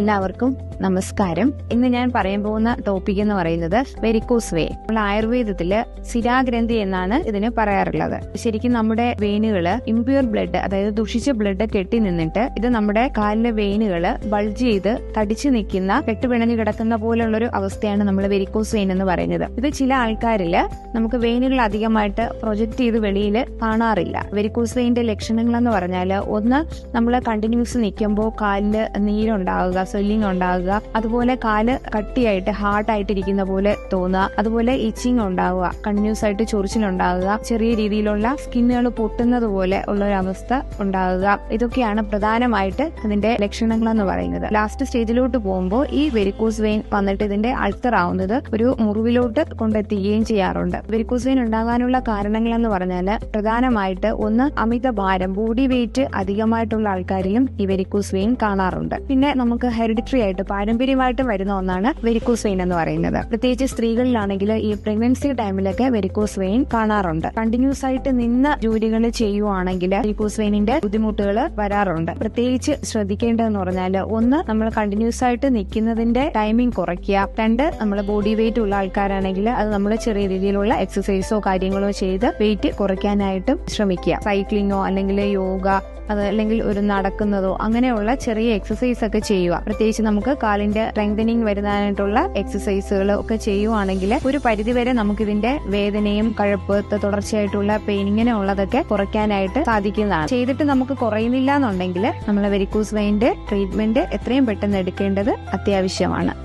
എല്ലാവർക്കും നമസ്കാരം. ഇന്ന് ഞാൻ പറയാൻ പോകുന്ന ടോപ്പിക് എന്ന് പറയുന്നത് വെരിക്കോസ് വെയിൻ. നമ്മൾ ആയുർവേദത്തില് ശിരാഗ്രന്ഥി എന്നാണ് ഇതിന് പറയാറുള്ളത്. ശരിക്കും നമ്മുടെ വെയിനുകള് ഇംപ്യൂർ ബ്ലഡ്, അതായത് ദുഷിച്ച ബ്ലഡ് കെട്ടി നിന്നിട്ട് ഇത് നമ്മുടെ കാലിലെ വെയിനുകള് ബൾജ് ചെയ്ത് തടിച്ചു നിൽക്കുന്ന, കെട്ടുപിണഞ്ഞു കിടക്കുന്ന പോലുള്ളൊരു അവസ്ഥയാണ് നമ്മൾ വെരിക്കോസ് വെയിൻ എന്ന് പറയുന്നത്. ഇത് ചില ആൾക്കാരില് നമുക്ക് വെയിനുകൾ അധികമായിട്ട് പ്രൊജക്ട് ചെയ്ത് വെളിയിൽ കാണാറില്ല. വെരിക്കോസ് വെയിന്റെ ലക്ഷണങ്ങൾ എന്ന് പറഞ്ഞാൽ, ഒന്ന്, നമ്മൾ കണ്ടിന്യൂസ് നിൽക്കുമ്പോൾ കാലില് നീരുണ്ടാവുക, സ്വെല്ലിംഗ് ഉണ്ടാവുക, അതുപോലെ കാല് കട്ടിയായിട്ട് ഹാർഡായിട്ടിരിക്കുന്ന പോലെ തോന്നുക, അതുപോലെ ഇച്ചിങ് ഉണ്ടാവുക, കണ്ടിന്യൂസ് ആയിട്ട് ചൊറിച്ചിലുണ്ടാവുക, ചെറിയ രീതിയിലുള്ള സ്കിന്നുകൾ പൊട്ടുന്നത് പോലെ ഉള്ള ഒരു അവസ്ഥ ഉണ്ടാവുക. ഇതൊക്കെയാണ് പ്രധാനമായിട്ട് ഇതിന്റെ ലക്ഷണങ്ങൾ എന്ന് പറയുന്നത്. ലാസ്റ്റ് സ്റ്റേജിലോട്ട് പോകുമ്പോൾ ഈ വെരിക്കോസ് വെയിൻ വന്നിട്ട് ഇതിന്റെ അൾസർ ആവുന്നത് ഒരു മുറിവിലോട്ട് കൊണ്ടെത്തിക്കുകയും ചെയ്യാറുണ്ട്. വെരിക്കോസ് വെയിൻ ഉണ്ടാകാനുള്ള കാരണങ്ങൾ എന്ന് പറഞ്ഞാൽ പ്രധാനമായിട്ട് ഒന്ന്, അമിത ഭാരം, ബോഡി വെയിറ്റ് അധികമായിട്ടുള്ള ആൾക്കാരിലും ഈ വെരിക്കോസ് വെയിൻ കാണാറുണ്ട്. പിന്നെ നമുക്ക് ഹെറിഡിറ്ററി ആയിട്ട്, പാരമ്പര്യമായിട്ട് വരുന്ന ഒന്നാണ് വെരിക്കോസ് വെയിൻ എന്ന് പറയുന്നത്. പ്രത്യേകിച്ച് സ്ത്രീകളിലാണെങ്കിൽ ഈ പ്രഗ്നൻസി ടൈമിലൊക്കെ വെരിക്കോസ് വെയിൻ കാണാറുണ്ട്. കണ്ടിന്യൂസ് ആയിട്ട് നിന്ന് ജോലികൾ ചെയ്യുവാണെങ്കിൽ വെരിക്കോസ് വെയിനിന്റെ ബുദ്ധിമുട്ടുകൾ വരാറുണ്ട്. പ്രത്യേകിച്ച് ശ്രദ്ധിക്കേണ്ടതെന്ന് പറഞ്ഞാൽ, ഒന്ന്, നമ്മൾ കണ്ടിന്യൂസ് ആയിട്ട് നിൽക്കുന്നതിന്റെ ടൈമിംഗ് കുറയ്ക്കുക. രണ്ട്, നമ്മൾ ബോഡി വെയിറ്റ് ഉള്ള ആൾക്കാരാണെങ്കിൽ അത് നമ്മൾ ചെറിയ രീതിയിലുള്ള എക്സസൈസോ കാര്യങ്ങളോ ചെയ്ത് വെയിറ്റ് കുറയ്ക്കാനായിട്ടും ശ്രമിക്കുക. സൈക്ലിങ്ങോ അല്ലെങ്കിൽ യോഗ, അല്ലെങ്കിൽ ഒരു നടക്കുന്നതോ അങ്ങനെയുള്ള ചെറിയ എക്സസൈസ് ഒക്കെ ചെയ്യുക. പ്രത്യേകിച്ച് നമുക്ക് കാലിന്റെ സ്ട്രെങ്തനിങ് വരുന്നതായിട്ടുള്ള എക്സസൈസുകൾ ഒക്കെ ചെയ്യുവാണെങ്കിൽ ഒരു പരിധിവരെ നമുക്ക് ഇതിന്റെ വേദനയും കഴപ്പ്, തുടർച്ചയായിട്ടുള്ള പെയിൻ, ഇങ്ങനെയുള്ളതൊക്കെ കുറയ്ക്കാനായിട്ട് സാധിക്കുന്നതാണ്. ചെയ്തിട്ട് നമുക്ക് കുറയുന്നില്ല എന്നുണ്ടെങ്കിൽ നമ്മൾ വെരിക്കോസ് വെയിന്റെ ട്രീറ്റ്മെന്റ് എത്രയും പെട്ടെന്ന് എടുക്കേണ്ടത് അത്യാവശ്യമാണ്.